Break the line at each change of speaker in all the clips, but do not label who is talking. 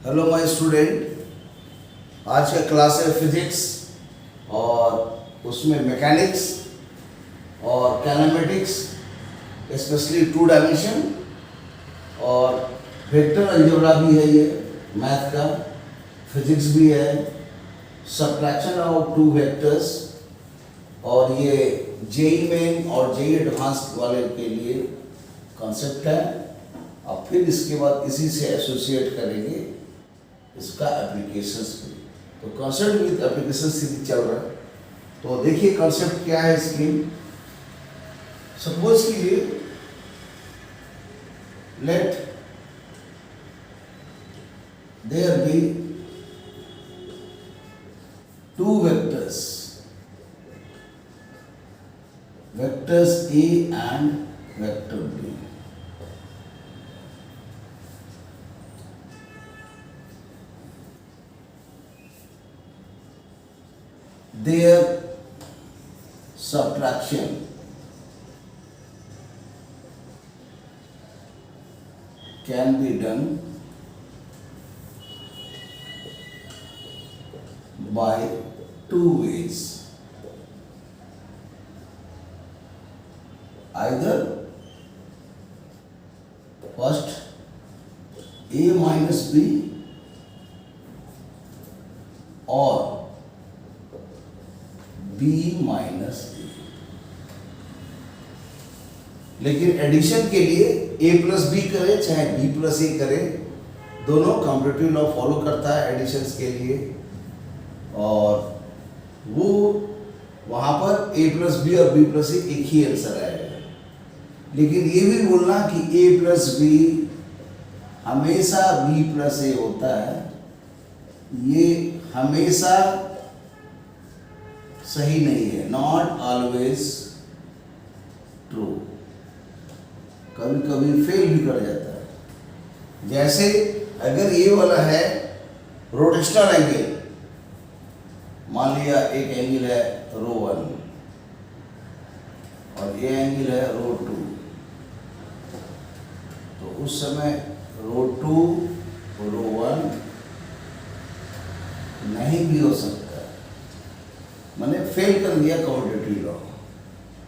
Hello my student, आज का class है फिजिक्स और उसमें मैकेनिक्स और कैनेमेटिक्स, स्पेशली टू डायमेंशन और वेक्टर अलजेब्रा भी है। ये मैथ का फिजिक्स भी है, सब्ट्रैक्शन ऑफ टू वेक्टर्स, और ये जेई मेन और जेई एडवांस वाले के लिए कॉन्सेप्ट है। अब फिर इसके बाद इसी से एसोसिएट करेंगे इसका एप्लीकेशंस भी। तो कॉन्सेप्ट विद एप्लीकेशन सीरीज चल रहा है। तो देखिए कॉन्सेप्ट क्या है इसकी। सपोज कीजिए let there be two vectors, vectors A and vector B. Their subtraction can be done by two ways. Either first A minus B or B minus A. लेकिन एडिशन के लिए A प्लस बी करे चाहे B plus ए करे, दोनों competitive law follow करता है editions के लिए। और वो वहां पर A प्लस बी और B प्लस ए एक ही आंसर आएगा। लेकिन ये भी बोलना कि A प्लस बी हमेशा B प्लस ए होता है, ये हमेशा सही नहीं है, नॉट ऑलवेज ट्रू, कभी कभी फेल भी कर जाता है। जैसे अगर ये वाला है रोटेशनल एंगल, मान लिया एक एंगल है ρ1 और ये एंगल है ρ2, तो उस समय ρ2 ρ1 नहीं भी हो सकता, मैंने फेल कर दिया competitive law,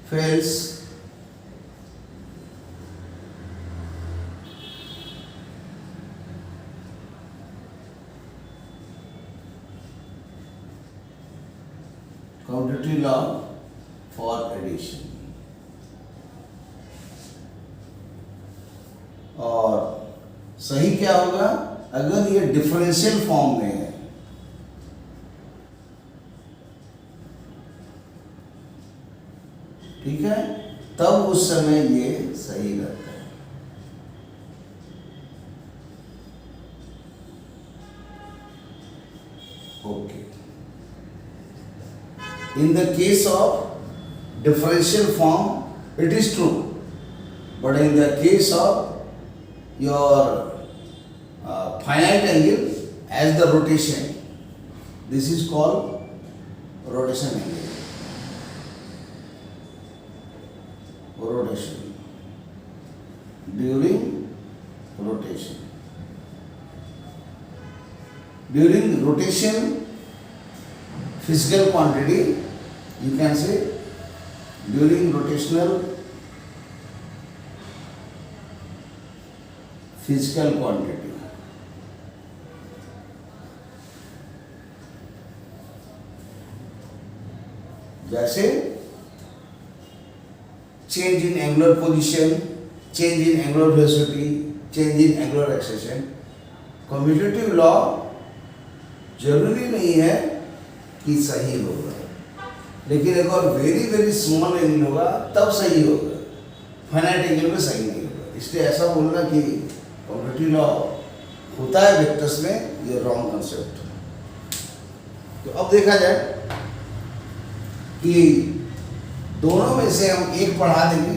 fails. Competitive law for addition. और सही क्या होगा अगर ये डिफरेंशियल फॉर्म में है, ठीक है, तब उस समय ये सही रहता है। Okay, in the case of differential form it is true, but in the case of your finite angle as the rotation, this is called rotation angle, rotation, during rotation. During rotation, physical quantity, you can say during rotational physical quantity. जैसे change in angular position, change in angular velocity, change in angular acceleration. Commutative law जरूरी नहीं है कि सही होगा, लेकिन अगर very very small angle होगा तब सही होगा, फाइनाइट एंगल में सही नहीं होगा। इसलिए ऐसा बोलना कि कम्यूटेटिव लॉ होता है वेक्टर्स में, ये रॉन्ग कंसेप्ट। तो अब देखा जाए कि दोनों में से हम एक पढ़ा देंगे,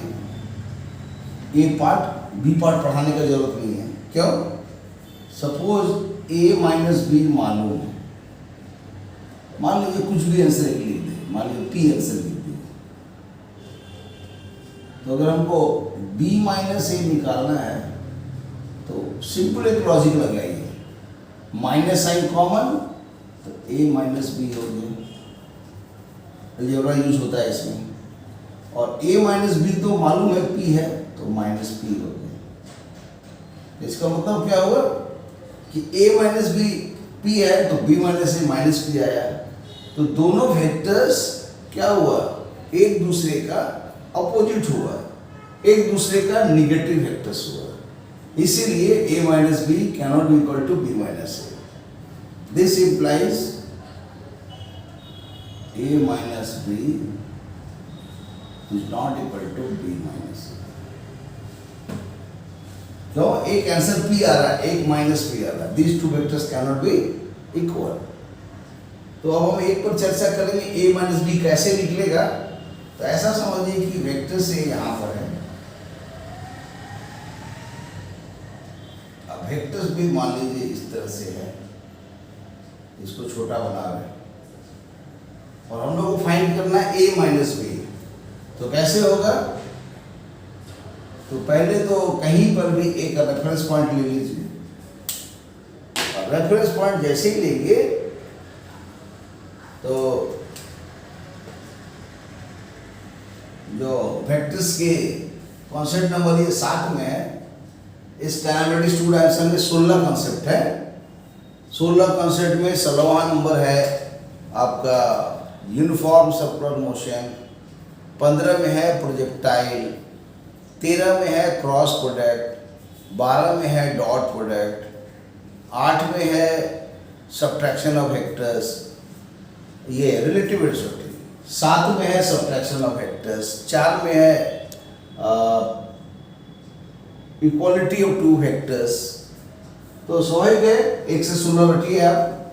एक पार्ट, बी पार्ट पढ़ाने का जरूरत नहीं है। क्यों? सपोज ए माइनस बी मालूम है, मान लीजिए कुछ भी आंसर लिख दे, मान लीजिए पी आंसर लिख दे, तो अगर हमको b माइनस ए निकालना है तो सिंपल एक लॉजिक लगाइए माइनस साइन कॉमन, तो ए माइनस बी हो गया, अलजेब्रा यूज होता है इसमें। और ए माइनस बी तो मालूम है पी है, तो माइनस पी हो गया। इसका मतलब क्या हुआ कि ए माइनस बी पी है, तो बी माइनस ए माइनस पी आया। तो दोनों वेक्टर्स क्या हुआ, एक दूसरे का अपोजिट हुआ, एक दूसरे का निगेटिव वेक्टर्स हुआ। इसीलिए a minus B cannot be equal to b minus A. This implies a minus B is not equal to b minus A. क्यों, एक आंसर p आ रहा है, एक माइनस p आ रहा है। These two vectors cannot be equal. तो अब हम एक पर चर्चा करेंगे, a माइनस बी कैसे निकलेगा। तो ऐसा समझिए कि वेक्टर से यहाँ पर है, अब वेक्टर्स भी मान लीजिए इस तरह से है, इसको छोटा बना रहे हैं और हम लोग को फाइंड करना है a माइनस बी। तो कैसे होगा, तो पहले तो कहीं पर भी एक रेफरेंस पॉइंट ले लीजिए, और रेफरेंस पॉइंट जैसे ही लेंगे तो जो वेक्टर्स के कॉन्सेप्ट नंबर ये 7 में है। इस काइनेमेटिक्स 2 डायमेंशन में 16 कॉन्सेप्ट है। 16 कॉन्सेप्ट में 16वां नंबर है आपका यूनिफॉर्म सर्कुलर मोशन, 15 में है प्रोजेक्टाइल, 13 में है क्रॉस प्रोडक्ट, 12 में है डॉट प्रोडक्ट, 8 में है सब्ट्रैक्शन ऑफ वेक्टर्स, ये रिलेटिव वेलोसिटी, 7 में है सब्ट्रैक्शन ऑफ वेक्टर्स, 4 में है इक्वालिटी ऑफ टू वेक्टर्स। तो स्वाभाविक है 1 से 16 बटी है। आप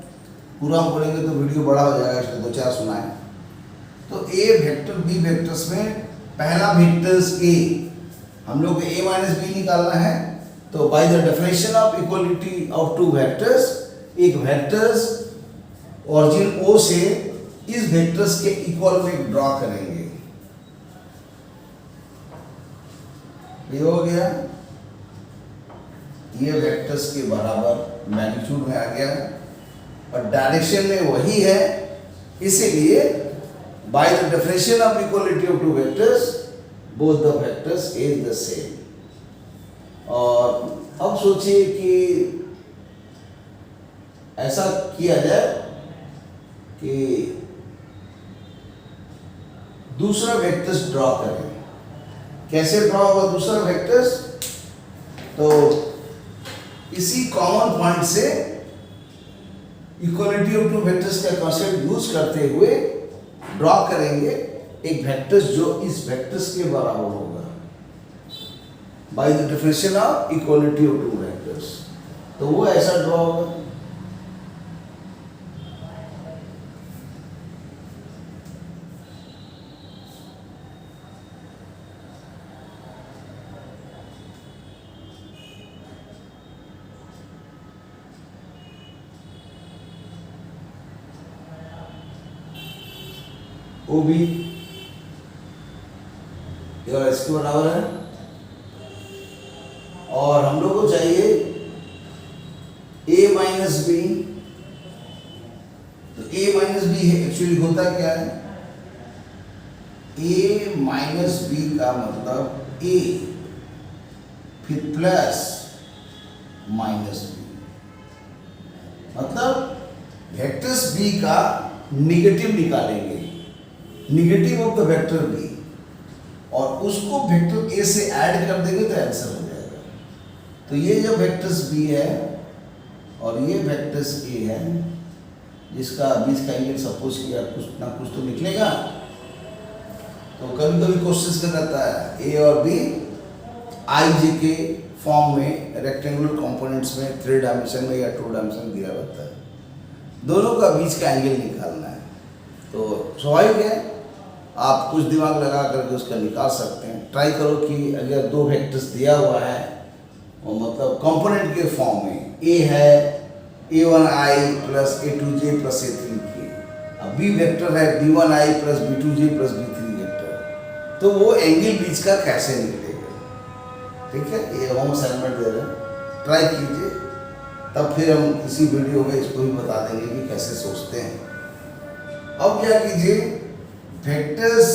पूरा हम पढ़ेंगे तो वीडियो बड़ा हो जाएगा, इसलिए 2-4 सुनाए। तो ए वेक्टर बी वेक्टर्स में पहला वेक्टर्स ए, हम लोग को ए माइनस बी निकालना है। तो by the definition of equality of two vectors, एक वेक्टर्स ओरिजिन ओ से इस वेक्टर्स के इक्वल में ड्रॉ करेंगे। ये हो गया, ये वेक्टर्स के बराबर मैग्नीट्यूड में आ गया और डायरेक्शन में वही है, इसीलिए by the definition of equality of two vectors both the vectors is the same. और अब सोचिए कि ऐसा किया जाए कि दूसरा वेक्टर्स ड्रॉ करें। कैसे ड्रॉ होगा दूसरा वेक्टर्स, तो इसी कॉमन पॉइंट से इक्वालिटी ऑफ टू वेक्टर्स का कॉन्सेप्ट यूज करते हुए ड्रॉ करेंगे एक वेक्टर्स जो इस वेक्टर्स के बराबर होगा by the definition of equality of two vectors. तो वो ऐसा ड्रॉ होगा, वो भी इसके बराबर है। और हम लोग को चाहिए a माइनस बी। तो a माइनस बी एक्चुअली होता क्या है, a माइनस बी का मतलब a फिर प्लस माइनस बी, मतलब वेक्टर्स b का निगेटिव निकालेंगे, negative of the vector B, और उसको वेक्टर ए से ऐड कर देंगे तो आंसर हो जाएगा। तो ये जो वेक्टर्स बी है और ये वेक्टर्स ए है, जिसका बीच का एंगल सपोज किया कुछ ना कुछ तो निकलेगा। तो कभी कभी क्वेश्चन कर जाता है ए और बी आई जे के फॉर्म में रेक्टेंगुलर कंपोनेंट्स में 3 डायमेंशन में या 2 डायमेंशन दिया रहता है, दोनों का बीच का एंगल निकालना है। तो स्वाभाविक है आप कुछ दिमाग लगा करके उसका निकाल सकते हैं। ट्राई करो कि अगर 2 वेक्टर्स दिया हुआ है और मतलब कंपोनेंट के फॉर्म में ए है a1i plus a2j plus a3k, अब बी वेक्टर है b1i plus b2j plus b3 vector, तो वो एंगल बीच का कैसे निकलेगा। ठीक है, ये होम असाइनमेंट दे रहे हैं, ट्राई कीजिए तब फिर हम किसी वीडियो में इसको भी बता देंगे कि कैसे सोचते हैं। अब क्या कीजिए, वेक्टर्स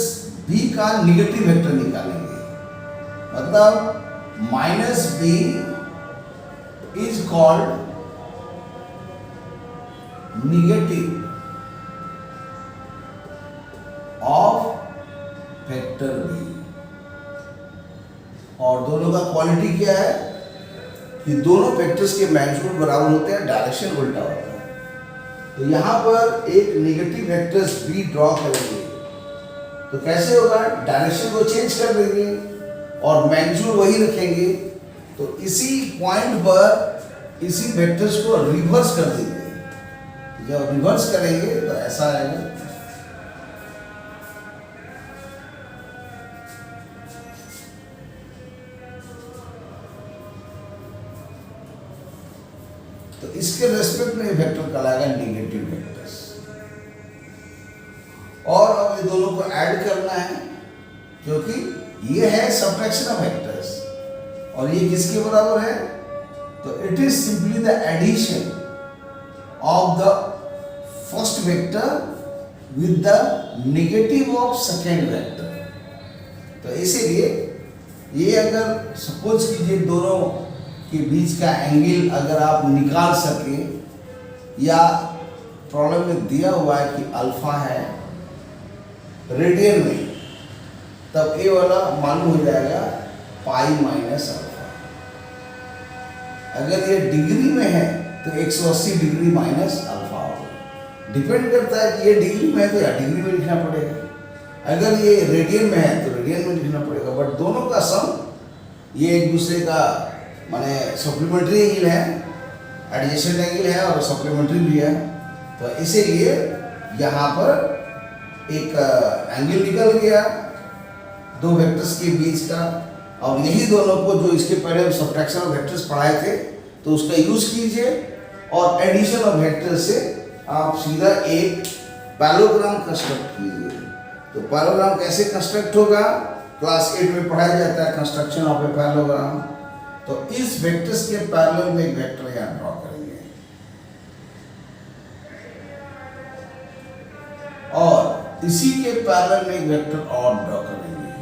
b का निगेटिव वेक्टर निकालेंगे। मतलब minus b is called negative of vector b। और दोनों का क्वालिटी क्या है कि दोनों वेक्टर्स के मैग्नीट्यूड बराबर होते हैं, डायरेक्शन उल्टा होता है। तो यहां पर एक निगेटिव वेक्टर्स b ड्रॉ करेंगे तो कैसे होगा, डायरेक्शन को चेंज कर देंगे और मैग्नीट्यूड वही रखेंगे। तो इसी पॉइंट पर इसी वेक्टर्स को रिवर्स कर देंगे। जब रिवर्स करेंगे तो ऐसा आएगा, तो इसके रेस्पेक्ट में वेक्टर कहलाएगा निगेटिव वेक्टर्स। और अब ये दोनों को ऐड करना है, क्योंकि ये है सबट्रैक्शन ऑफ वेक्टर्स और ये किसके बराबर है, तो it is simply the addition of the first vector with the negative of second vector. तो इसीलिए ये अगर सपोज कीजिए दोनों के बीच का एंगल अगर आप निकाल सके, या प्रॉब्लम में दिया हुआ है कि अल्फा है रेडियन में, तब ए वाला मालूम हो जाएगा पाई माइनस अल्फा। अगर ये डिग्री में है तो 180 डिग्री माइनस अल्फा होगा। डिपेंड करता है कि ये डिग्री में है तो या डिग्री में लिखना पड़ेगा, अगर ये रेडियन में है तो रेडियन में लिखना पड़ेगा। बट दोनों का सम ये एक दूसरे का माने सप्लीमेंट्री एंगल है, एडजेसेंट एंगल है और सप्लीमेंट्री भी है। तो इसीलिए यहाँ पर एक एंगल निकल गया दो वेक्टर्स के बीच का, और यही दोनों को जो इसके पहले सब्ट्रैक्शन ऑफ वेक्टर्स पढ़ाए थे तो उसका यूज कीजिए और एडिशन ऑफ वेक्टर्स से आप सीधा एक पैरेललोग्राम कंस्ट्रक्ट कीजिए। तो पैरेललोग्राम कैसे कंस्ट्रक्ट होगा, क्लास 8 में पढ़ाया जाता है कंस्ट्रक्शन ऑफ ए पैरेललोग्राम। तो इस वेक्टर्स के पैरेलल में एक वेक्टर यहाँ ड्रॉ करेंगे और इसी के पैरेलल में एक वेक्टर और ड्रॉ करेंगे।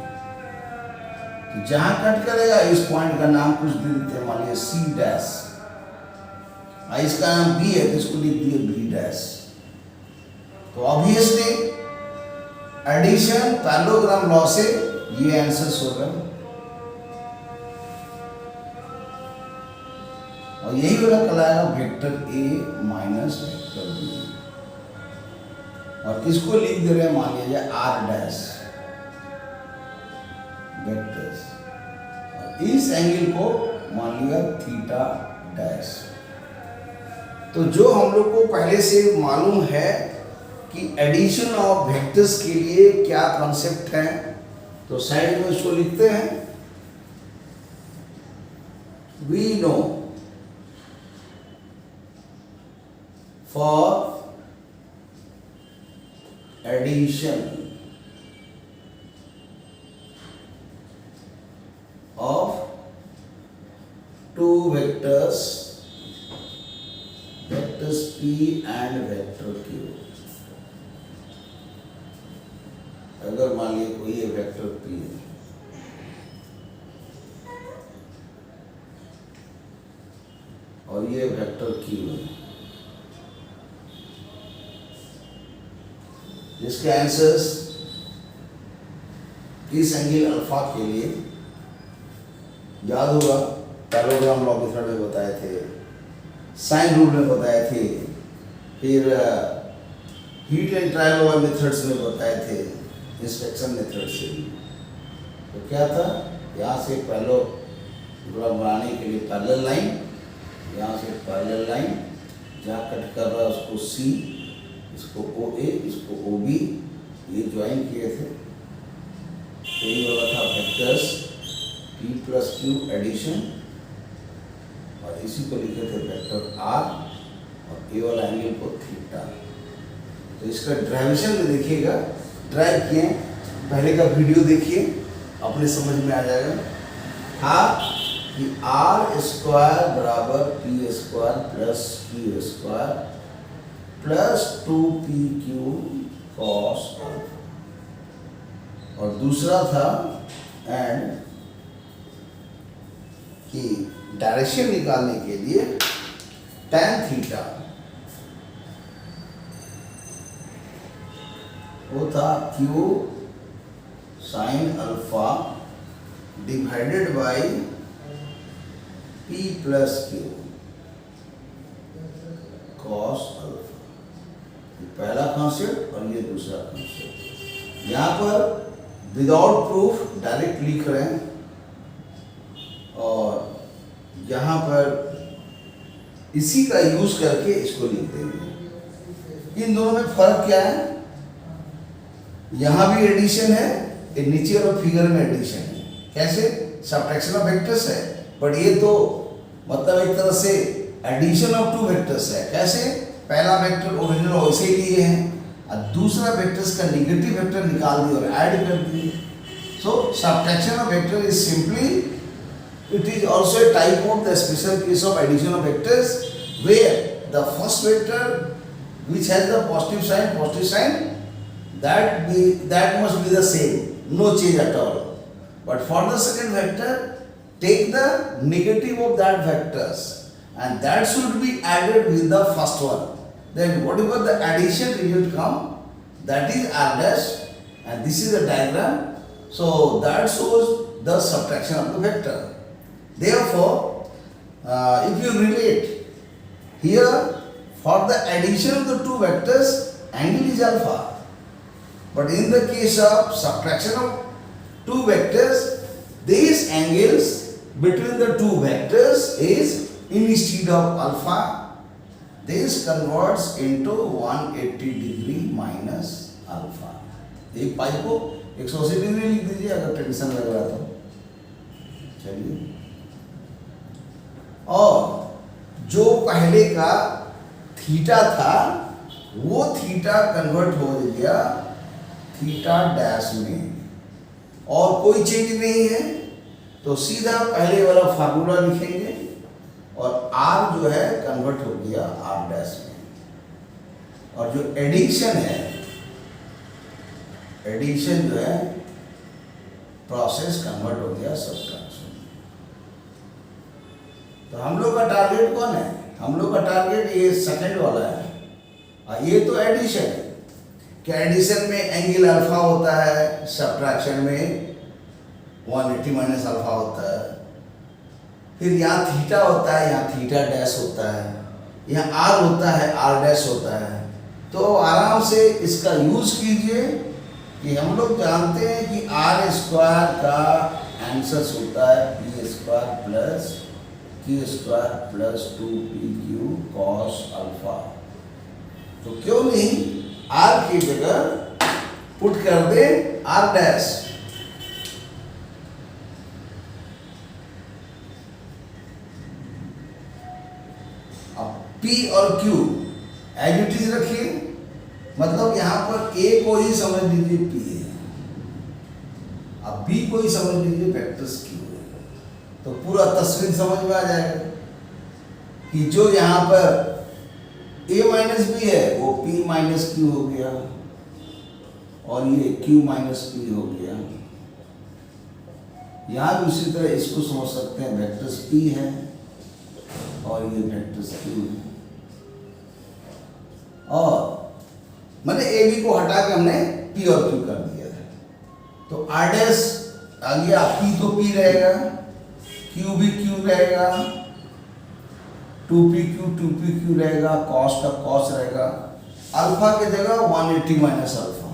तो जहां कट करेगा इस पॉइंट का नाम कुछ दे देते हैं, मान लीजिए सी डैश, इसका नाम बी है तो इसको लिख दिए बी डैश। तो ऑब्वियसली एडिशन पैरेललोग्राम लॉ से ये आंसर होगा और यही वाला कहलाएगा vector A minus vector B. और इसको लिख दे रहे हैं मान लीजिए आर डैश वेक्टर्स, और इस एंगल को मान लिया थीटा डैश। तो जो हम लोग को पहले से मालूम है कि एडिशन ऑफ वेक्टर्स के लिए क्या कॉन्सेप्ट है, तो साइड में इसको लिखते हैं। We know for addition of two vectors, vectors p and vector q। अगर मान लीजिए कोई ये वेक्टर p है और ये वेक्टर q है, जिसके आंसर्स इस एंगल अल्फा के लिए याद होगा, पैरेललोग्राम लॉ मेथड में बताए थे, साइन रूल में बताए थे, फिर हीट एंड ट्रायल वाला मेथड्स में बताए थे, इंस्पेक्शन मेथड से भी। तो क्या था, यहाँ से पैरेललोग्राम बनाने के लिए पैरेलल लाइन, यहाँ से पैरेलल लाइन, जहाँ कट कर रहा है उसको सी, इसको ओ ए, इसको ओ बी, ये ज्वाइन किए थे। तो ये वाला था vectors p plus Q addition, और इसी को लिखे थे वेक्टर आर, और ए वाला एंगल को थीटा। तो इसका ड्राइवेशन में देखिएगा, ड्राइव किए पहले का वीडियो देखिए, अपने समझ में आ जाएगा। हाफ कि आर स्क्वायर बराबर P square plus Q square plus 2pq cos alpha, और दूसरा था एंड कि डायरेक्शन निकालने के लिए tan थीटा वो था q sign alpha divided by p plus Q cos alpha. ये पहला कॉन्सेप्ट और ये दूसरा कॉन्सेप्ट। यहाँ पर विदाउट प्रूफ डायरेक्ट लिख रहे हैं, और यहाँ पर इसी का यूज करके इसको लिख देंगे। इन दोनों में फर्क क्या है? यहाँ भी एडिशन है, नीचे और फिगर में एडिशन है। कैसे? सब्ट्रैक्शन ऑफ वेक्टर्स है, बट ये तो मतलब एक तरह से एडिशन ऑफ टू वेक्टर्स है। कैसे? पहला वेक्टर ओरिजिनल वैसे ही लिए हैं और दूसरा वेक्टर्स का नेगेटिव वेक्टर निकाल दिए और ऐड कर दिए। So subtraction of vector is simply, it is also a type of the special case of addition of vectors where the first vector which has the positive sign that must be the same, no change at all. But for the second vector, take the negative of that vectors and that should be added with the first one. Then whatever the addition result come, that is r dash, and this is the diagram. So that shows the subtraction of the vector. Therefore, if you relate here, for the addition of the two vectors, angle is alpha. But in the case of subtraction of two vectors, these angles between the two vectors is, instead of alpha, this converts into 180 degree minus alpha. एक पाई को 180 degree लिख दीजिए अगर tension लग रहा तो। चलिए, और जो पहले का थीटा था वो थीटा कन्वर्ट हो गया थीटा डैश में, और कोई चेंज नहीं है तो सीधा पहले वाला फार्मूला लिखेंगे और आर जो है कन्वर्ट हो गया आर डैश में, और जो एडिशन है, एडिशन जो है प्रोसेस कन्वर्ट हो गया सब्ट्रैक्शन। तो हम लोग का टारगेट कौन है? हम लोग का टारगेट ये सेकंड वाला है, और ये तो एडिशन है। क्या एडिशन में एंगल अल्फा होता है, सब्ट्रैक्शन में 180 माइनस अल्फा होता है, फिर यहाँ थीटा होता है, यहाँ थीटा डैश होता है, यहाँ आर होता है, आर डैश होता है। तो आराम से इसका यूज कीजिए कि हम लोग जानते हैं कि आर स्क्वायर का आंसर होता है P square plus Q square plus 2pq cos alpha. तो क्यों नहीं आर की जगह पुट कर दे आर डैश। अब p और q एज इट इज रखिए, मतलब यहां पर a को ही समझ लीजिए p है, अब b को ही समझ लीजिए वेक्टर्स q है। तो पूरा तस्वीर समझ में आ जाएगा कि जो यहाँ पर a माइनस बी है वो p माइनस क्यू हो गया, और ये q माइनस p हो गया। यहाँ भी उसी तरह इसको समझ सकते हैं, वेक्टर्स p है और ये वेक्टर्स q है, और मैंने ए बी को हटा के हमने p और q कर दिया है। तो r डैश आ गया, p तो p रहेगा, q भी q रहेगा, 2pq रहेगा, cos का cos रहेगा, अल्फा की जगह 180 माइनस अल्फा।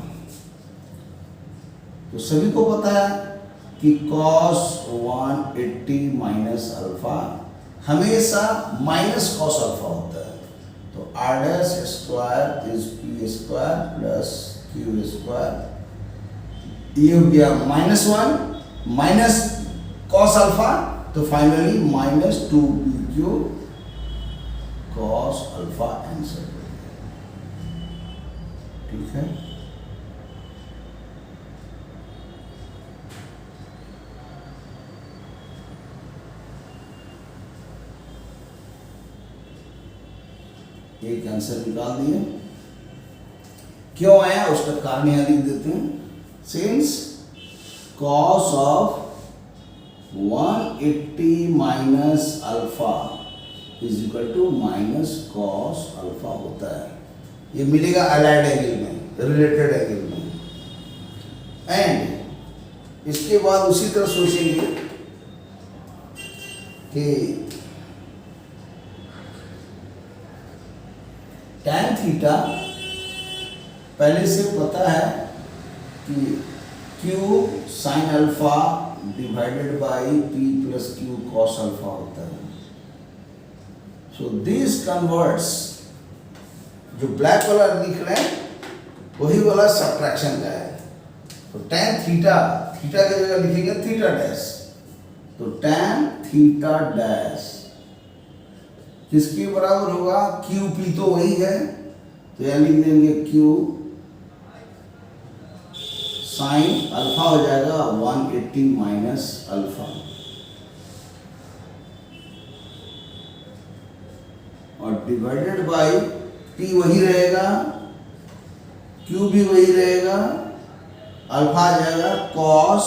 तो सभी को पता है कि cos 180 माइनस अल्फा हमेशा माइनस cos अल्फा होता है। तो r dash square is p square plus q square, ये हो गया -1 माइनस cos अल्फा, तो finally minus 2pq cos alpha answer. ठीक है, एक आंसर निकाल दिए। क्यों आया उसका कारण यहाँ लिख देते हैं। Since cos of 180 minus alpha is equal to minus cos alpha होता है। ये मिलेगा अलाइड एंगल में, रिलेटेड एंगल में। एंड इसके बाद उसी तरह सोचेंगे कि tan थीटा पहले से पता है कि q sign alpha divided by p plus q cos alpha होता है। सो दिस कन्वर्ट्स, जो ब्लैक वाला लिख रहे हैं वही वाला सब्ट्रैक्शन का है। तो tan थीटा, थीटा की जगह लिखेंगे थीटा डैश, तो tan थीटा डैश किसके बराबर होगा, क्यू पी तो वही है, तो यहाँ लिख देंगे क्यू साइन अल्फा हो जाएगा 180 माइनस अल्फा, और डिवाइडेड बाई पी वही रहेगा, क्यू भी वही रहेगा, अल्फा आ जाएगा कॉस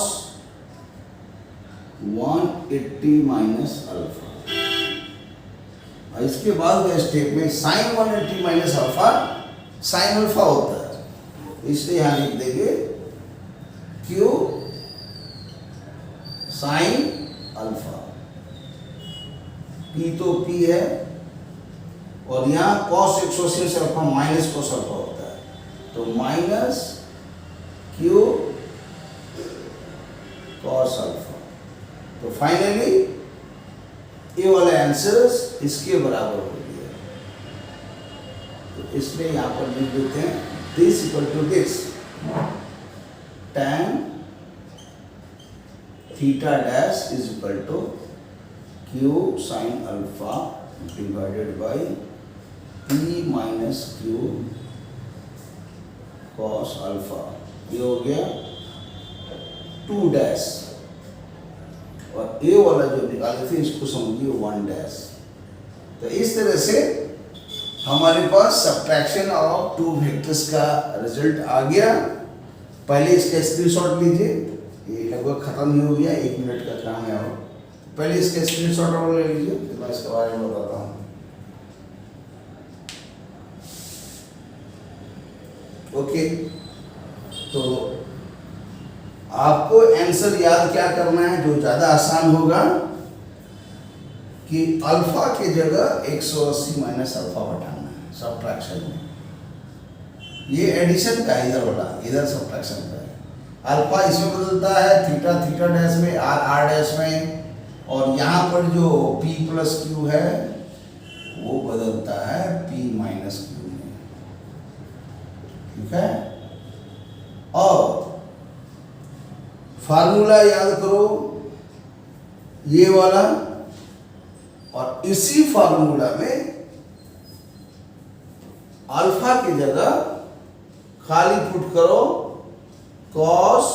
180 माइनस अल्फा। और इसके बाद के स्टेप में sine 180 minus alpha sine alpha होता है, इसलिए यहां लिख देंगे क्यू साइन अल्फा। पी तो पी है, और यहां कॉस 180 से अल्फा माइनस कॉस अल्फा होता है, तो माइनस क्यू कॉस अल्फा। तो फाइनली ये वाला आंसर इसके बराबर हो गया। तो इसलिए यहां पर लिख देते हैं this equal to this, tan theta dash is equal to Q sine alpha divided by p minus Q cos alpha. ये हो गया 2 डैश, और ए वाला जो निकाले थे इसको समझिए 1 डैश। तो इस तरह से हमारे पास सब्ट्रैक्शन ऑफ 2 वेक्टर्स का रिजल्ट आ गया। पहले इसका स्क्रीनशॉट लीजिए, ये लगभग खत्म ही हो गया, 1 मिनट का काम है। और पहले इसका स्क्रीनशॉट और ले लीजिए, फिर मैं इसके बारे में बताता हूँ। ओके, तो आपको आंसर याद क्या करना है, जो ज्यादा आसान होगा कि अल्फा की जगह 180 माइनस अल्फा हटाना है सब्ट्रैक्शन में। ये एडिशन का इधर वाला, इधर सब्ट्रैक्शन का है। अल्फा इसमें बदलता है, थीटा थीटा डैश में, आर आर डैश में, और यहाँ पर जो p प्लस क्यू है वो बदलता है p माइनस क्यू में। ठीक है, और फार्मूला याद करो ये वाला, और इसी फार्मूला में अल्फा की जगह खाली पुट करो कॉस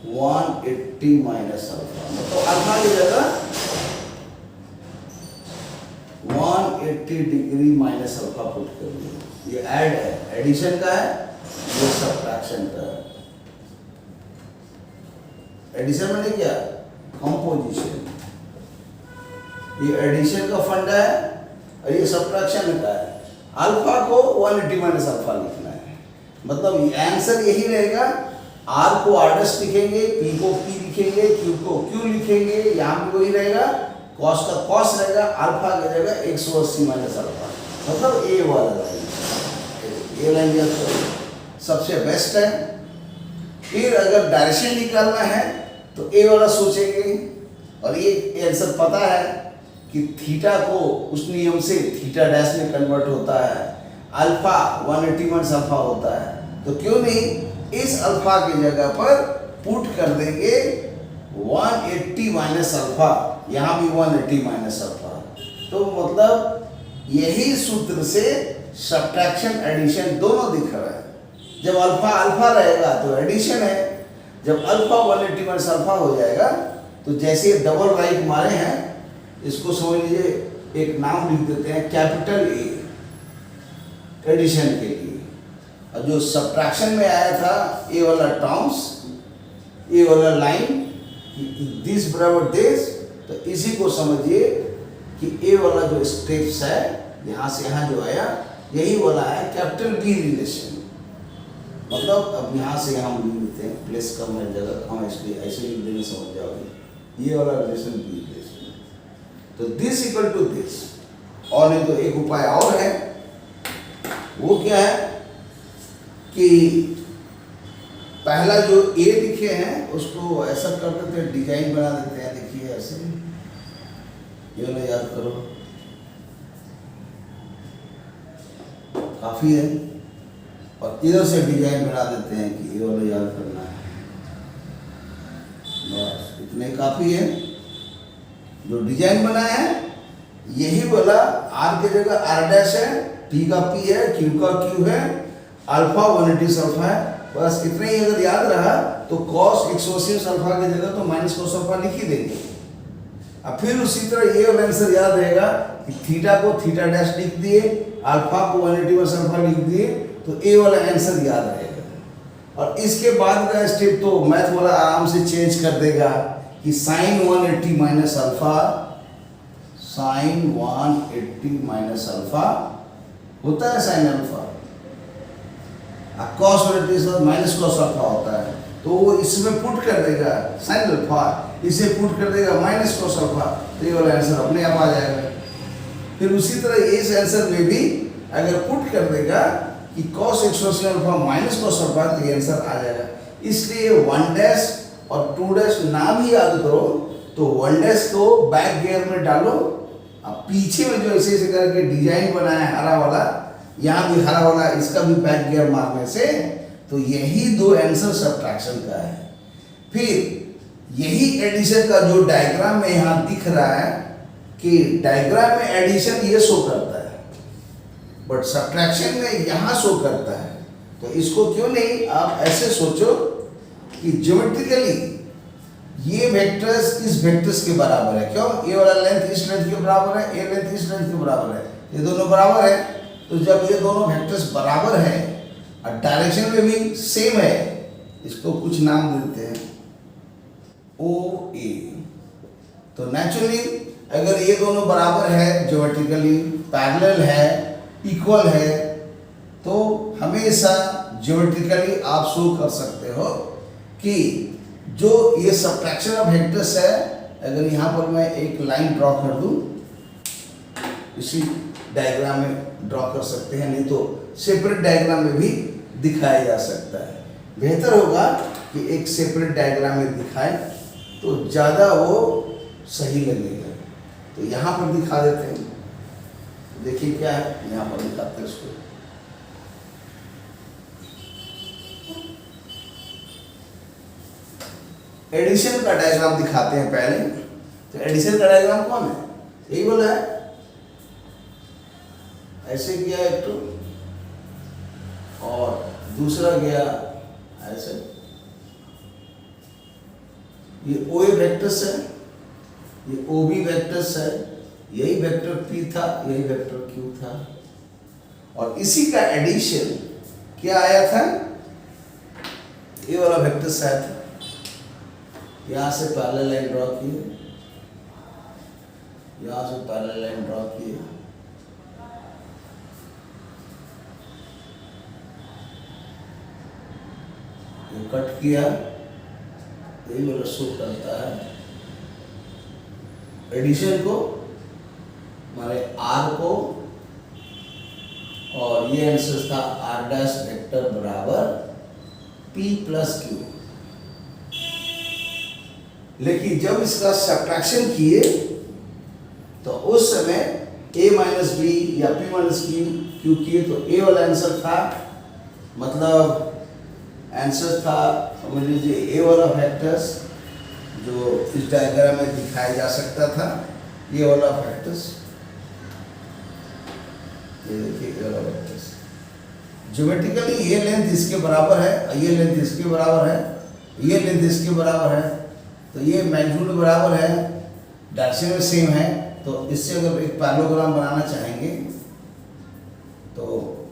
180 माइनस अल्फा। तो अल्फा की जगह 180 डिग्री माइनस अल्फा पुट कर दो। ये ऐड है, एडिशन का है, ये सब्ट्रैक्शन का है। एडिशन मैंने क्या, कंपोजिशन। ये एडिशन का फंडा है और ये सब्ट्रैक्शन का है। अल्फा को 180 माइनस अल्फा लिखना है, मतलब आंसर यही रहेगा। आर को आर डैश लिखेंगे, पी को पी लिखेंगे, क्यू को क्यू लिखेंगे, यहाँ भी वही रहेगा, कॉस का कॉस रहेगा, अल्फा की जगह 180 माइनस अल्फा, मतलब ए वाला लाइन। ये लाइन सबसे बेस्ट है। फिर अगर डायरेक्शन निकालना है तो ए वाला सोचेंगे, और ये आंसर पता है कि थीटा को उस नियम से थीटा डैश में कन्वर्ट होता है, अल्फा 180 माइनस अल्फा होता है, तो क्यों नहीं इस अल्फा की जगह पर पुट कर देंगे 180 माइनस अल्फा, यहाँ भी 180 माइनस अल्फा। तो मतलब यही सूत्र से सब्ट्रैक्शन एडिशन दोनों दिख रहा है। जब अल्फा अल्फा रहेगा तो एडिशन है, जब अल्फा 180 माइनस अल्फा हो जाएगा तो जैसे डबल राइट मारे हैं, इसको समझ लीजिए, एक नाम लिख देते हैं कैपिटल ए, एडिशन के लिए। और जो सब्ट्रैक्शन में आया था ये वाला टर्म्स, ये वाला लाइन दिस बराबर दिस, तो इसी को समझिए कि ये वाला जो स्टेप्स है यहाँ से यहाँ जो आया यही वाला है कैपिटल बी रिलेशन। मतलब अब यहाँ से यहाँ हम लिख देते हैं, प्लेस कम है जगह, हम इसलिए ऐसे लिख देंगे, समझ जाओगे ये वाला रिलेशन बी रिलेशन। तो दिस इक्वल टू दिस। और नहीं तो एक उपाय और है, वो क्या है कि पहला जो ए लिखे हैं उसको ऐसा कर देते हैं, डिजाइन बना देते हैं। देखिए ऐसे ये वाला याद करो, काफी है। और इधर से डिजाइन बना देते हैं कि ये वाला याद करना है, बस इतने काफी है। जो डिजाइन बना है यही वाला आर की जगह आर डैश है, टी का पी है, क्यू का क्यू है, अल्फा 180 अल्फा है। बस इतने ही अगर याद रहा तो कॉस 180 अल्फा की जगह तो माइनस कॉस अल्फा लिख ही देंगे। अब फिर उसी तरह ये वाला आंसर याद रहेगा कि थीटा को थीटा डैश लिख दिए, अल्फा को 180 अल्फा लिख दिए, तो ए वाला आंसर याद रहेगा। और इसके बाद का स्टेप तो मैथ वाला आराम से चेंज कर देगा कि sine 180 minus alpha, sine 180 minus alpha होता है sine alpha, cos 180 minus cos alpha होता है। तो वो इसमें पुट कर देगा साइन अल्फा, इसे पुट कर देगा माइनस कॉस अल्फा, तो ये वाला आंसर अपने आप आ जाएगा। फिर उसी तरह इस आंसर में भी अगर पुट कर देगा कि cos 180 alpha minus cos alpha, तो ये आंसर आ जाएगा। इसलिए 1 डैश और 2 डैश नाम ही याद करो, तो 1 डैश को बैक गियर में डालो। अब पीछे में जो ऐसे ऐसे करके डिजाइन बना है हरा वाला, यहाँ भी हरा वाला, इसका भी बैक गियर मारने से तो यही दो आंसर सब्ट्रैक्शन का है। फिर यही एडिशन का जो डायग्राम में यहाँ दिख रहा है कि डायग्राम में एडिशन ये शो करता है, बट सब्ट्रैक्शन में यहाँ शो करता है। तो इसको क्यों नहीं आप ऐसे सोचो कि ज्योमेट्रिकली ये वेक्टर्स इस वेक्टर्स के बराबर है। क्यों? ये वाला लेंथ इस लेंथ के बराबर है, ये लेंथ इस लेंथ के बराबर है, ये दोनों बराबर है। तो जब ये दोनों वेक्टर्स बराबर है और डायरेक्शन में भी सेम है, इसको कुछ नाम देते हैं ओ ए। तो नेचुरली अगर ये दोनों बराबर है, ज्योमेट्रिकली पैरेलल है, इक्वल है, तो हमेशा ज्योमेट्रिकली आप शो कर सकते हो कि जो ये सब्ट्रैक्शन ऑफ वेक्टर्स है, अगर यहाँ पर मैं एक लाइन ड्रॉ कर दूं, इसी डायग्राम में ड्रॉ कर सकते हैं, नहीं तो सेपरेट डायग्राम में भी दिखाया जा सकता है। बेहतर होगा कि एक सेपरेट डायग्राम में दिखाएं तो ज़्यादा वो सही लगेगा। तो यहाँ पर दिखा देते हैं, देखिए क्या है, यहाँ पर दिखाते हैं इसको। एडिशन का डायग्राम दिखाते हैं पहले। तो एडिशन का डायग्राम कौन है? यही बोला है, ऐसे किया एक तो, और दूसरा गया ऐसे। ये ओ ए वेक्टर्स है, ये ओ बी वेक्टर्स है, यही वेक्टर P था, यही वेक्टर Q था, और इसी का एडिशन क्या आया था, ये वाला वेक्टर सेट। यहाँ से पैरेलल लाइन ड्रॉ किए, यहाँ से पैरेलल लाइन ड्रॉ किए, ये कट किया, यही वाला शो करता है एडिशन को, माने R को, और ये आंसर था R डैश वेक्टर बराबर P प्लस Q। लेकिन जब इसका सब्ट्रैक्शन किए तो उस समय a माइनस बी या p माइनस क्यू किए, तो a वाला आंसर था, मतलब आंसर था समझ लीजिए a वाला वेक्टर्स जो इस डायग्राम में दिखाया जा सकता था, ये वाला वेक्टर्स, ये देखिए ये वाला वेक्टर्स ज्योमेट्रिकली ये लेंथ इसके बराबर है, ये लेंथ इसके बराबर है, ये लेंथ इसके बराबर है, तो ये मैग्नीट्यूड बराबर है, डायरेक्शन में सेम है। तो इससे अगर एक पैरेललोग्राम बनाना चाहेंगे तो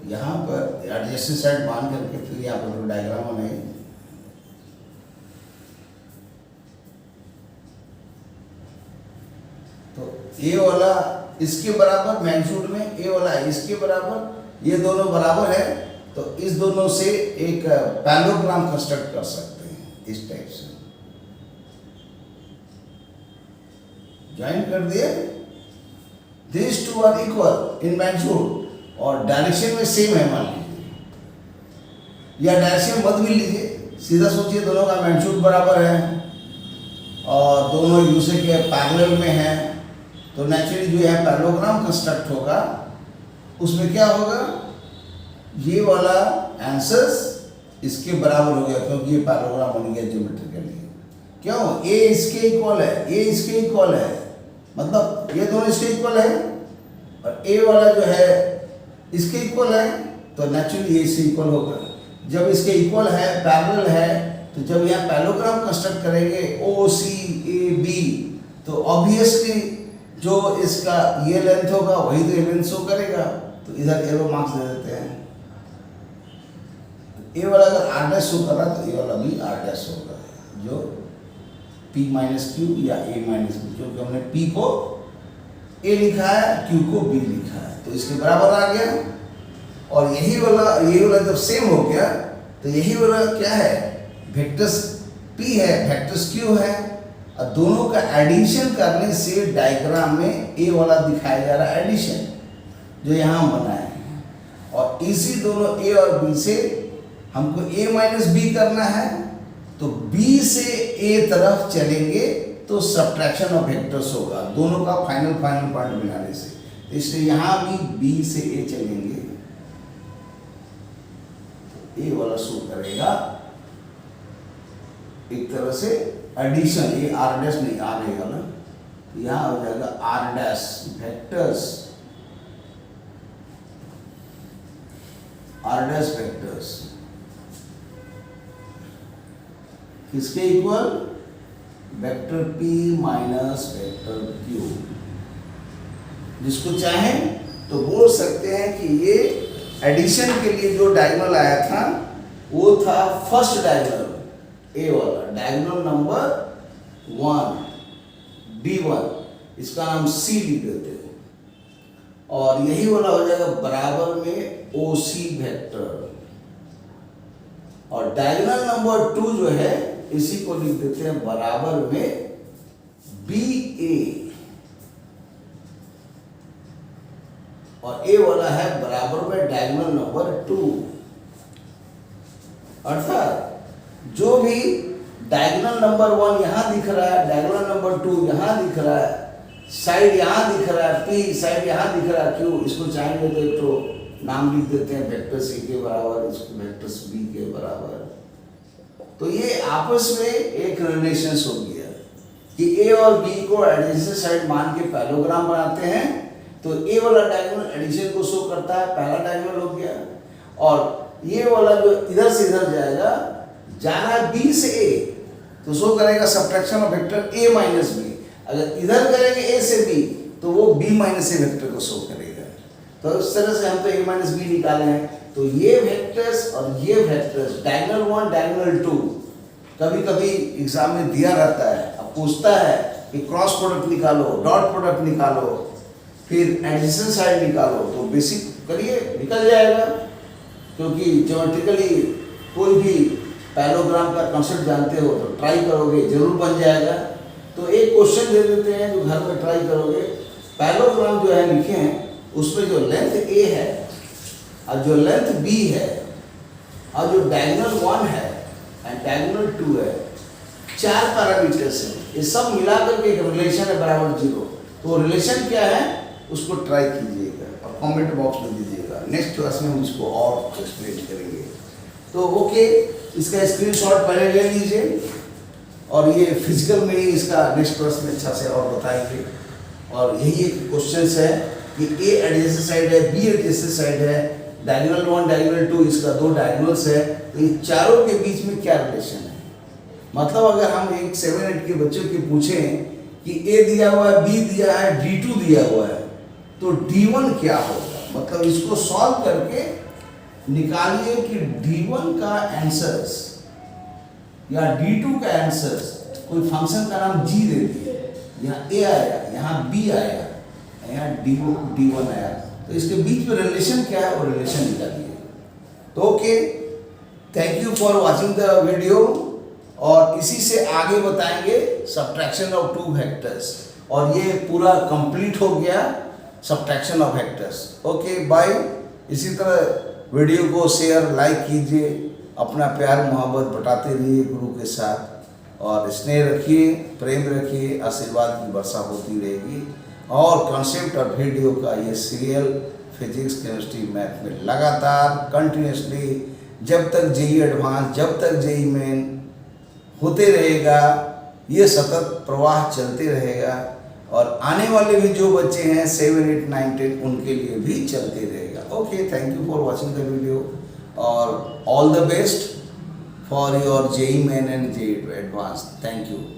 यहाँ पर एडजेसेंट साइड मान करके फिर यहाँ पर डायग्राम बनाइए। तो ए वाला इसके बराबर मैग्नीट्यूड में, ए वाला इसके बराबर, ये दोनों बराबर है, तो इस दोनों से एक पैरेललोग्राम कंस्ट्रक्ट कर सकते हैं इस टाइप से। ज्वाइन कर दिए। This two are equal in magnitude और डायरेक्शन में सेम है मान लीजिए, या डायरेक्शन मत भी लीजिए, सीधा सोचिए दोनों का मैग्नीट्यूड बराबर है और दोनों एक दूसरे के पैरेलल में है, तो नेचुरली जो है पैरेललोग्राम कंस्ट्रक्ट होगा। उसमें क्या होगा, ये वाला आंसर्स इसके बराबर हो गया क्योंकि ये पैरेललोग्राम बन गया ज्योमेट्रिकली। क्यों? ए इसके इक्वल है, ए इसके इक्वल है, मतलब ये दोनों इसके इक्वल है और ए वाला जो है इसके इक्वल है, तो नेचुरली ये इससे इक्वल होगा। जब इसके इक्वल है, पैरेलल है, तो जब यहाँ पैरेललोग्राम कंस्ट्रक्ट करेंगे ओ सी ए बी, तो ऑब्वियसली जो इसका ये लेंथ होगा वही तो लेंथ शो करेगा, तो इधर एरो मार्क्स दे देते हैं। ए वाला अगर आर डैश शो कर रहा तो ए वाला भी आर डैश होगा, जो P माइनस क्यू या A माइनस क्यू, क्योंकि हमने P को A लिखा है, Q को B लिखा है, तो इसके बराबर आ गया। और यही वाला जब सेम हो गया तो यही वाला क्या है, वेक्टर्स P है, वेक्टर्स Q है, और दोनों का एडिशन करने से डायग्राम में A वाला दिखाया जा रहा है एडिशन, जो यहाँ हम बनाए हैं। और इसी दोनों A और B से हमको A माइनस B करना है, तो B से A तरफ चलेंगे तो सब्ट्रैक्शन ऑफ वेक्टर्स होगा दोनों का फाइनल पॉइंट मिलाने से, इसलिए यहाँ भी B से A चलेंगे तो A वाला शो करेगा एक तरह से एडिशन। ये आर डैश नहीं, आ रहेगा ना, यहाँ हो जाएगा R dash vectors, R dash vectors किसके equal, vector P minus vector Q। जिसको चाहें तो बोल सकते हैं कि ये एडिशन के लिए जो डायगोनल आया था वो था फर्स्ट डायगोनल ए वाला, डायगोनल नंबर 1 D1, इसका नाम C लिख देते हैं, और यही वाला हो जाएगा बराबर में OC वेक्टर, और डायगोनल नंबर 2 जो है इसी को लिख देते हैं बराबर में BA, और A वाला है बराबर में डायगोनल नंबर 2। अर्थात जो भी डायगोनल नंबर 1 यहाँ दिख रहा है, डायगोनल नंबर 2 यहाँ दिख रहा है, साइड यहाँ दिख रहा है P, साइड यहाँ दिख रहा है Q, इसको चाहेंगे तो एक तो नाम लिख देते हैं वेक्टर C के बराबर, इसको वेक्टर B के बराबर। तो ये आपस में एक रिलेशन हो गया कि A और B को एडिशन साइड मान के पैरेललोग्राम बनाते हैं, तो A वाला डायगोनल एडिशन को शो करता है, पहला डायगोनल हो गया, और ये वाला जो इधर से इधर जाएगा, जाना है B से A, तो शो करेगा subtraction of vector A minus B। अगर इधर करेंगे A से B तो वो B माइनस A वेक्टर को शो करेगा। तो इस तरह से हम तो A माइनस B निकाले हैं। तो ये वेक्टर्स और ये वेक्टर्स डायगोनल 1 डायगोनल 2 कभी कभी एग्जाम में दिया रहता है, अब पूछता है कि क्रॉस प्रोडक्ट निकालो, डॉट प्रोडक्ट निकालो, फिर एडिशन साइड निकालो, तो बेसिक करिए निकल जाएगा, क्योंकि ज्योमेट्रिकली कोई भी पैरेललोग्राम का कॉन्सेप्ट जानते हो तो ट्राई करोगे जरूर बन जाएगा। तो एक क्वेश्चन दे देते हैं जो घर में ट्राई करोगे, पैरेललोग्राम जो है लिखे हैं उसमें जो लेंथ A है और जो लेंथ B है और जो डायगोनल 1 है एंड डायगोनल 2 है, 4 पैरामीटर्स हैं, ये सब मिलाकर के एक रिलेशन है बराबर 0। तो रिलेशन क्या है उसको ट्राई कीजिएगा और कमेंट बॉक्स में दीजिएगा। नेक्स्ट क्लास में हम इसको और एक्सप्लेन करेंगे। तो ओके, इसका स्क्रीनशॉट पहले ले लीजिए, और ये फिजिकल में ही इसका नेक्स्ट क्लास में अच्छा से और बताएंगे। और यही एक क्वेश्चन है कि A एडजेसेंट साइड है, B एडजेसेंट साइड है, डायगोनल 1 डायगोनल 2 इसका 2 डायगोनल्स है, तो ये चारों के बीच में क्या रिलेशन है। मतलब अगर हम एक 7-8 के बच्चों के पूछें कि A दिया हुआ है, B दिया है, D2 दिया हुआ है, तो D1 क्या होगा, मतलब इसको सॉल्व करके निकालिए कि D1 का आंसर्स या D2 का आंसर्स, कोई फंक्शन का नाम g दे दिए, यहाँ a आया, यहाँ b आया, यहाँ D1 आया, तो इसके बीच में रिलेशन क्या है वो रिलेशन निकालिए। तो okay, thank you for watching the video, और इसी से आगे बताएंगे सब्ट्रैक्शन ऑफ टू वेक्टर्स, और ये पूरा कंप्लीट हो गया subtraction of vectors. Okay bye. इसी तरह वीडियो को शेयर लाइक कीजिए, अपना प्यार मोहब्बत बटाते रहिए गुरु के साथ, और स्नेह रखिए, प्रेम रखिए, आशीर्वाद की वर्षा होती रहेगी। और कॉन्सेप्ट और वीडियो का ये सीरियल फिजिक्स केमिस्ट्री मैथ में लगातार कंटिन्यूसली जब तक जेई एडवांस, जब तक जेई मेन होते रहेगा, ये सतत प्रवाह चलते रहेगा, और आने वाले भी जो बच्चे हैं 7, 8, 9, 10 उनके लिए भी चलते रहेगा। Okay, thank you for watching the video, और all the best for your JEE Main and JEE Advance. Thank you.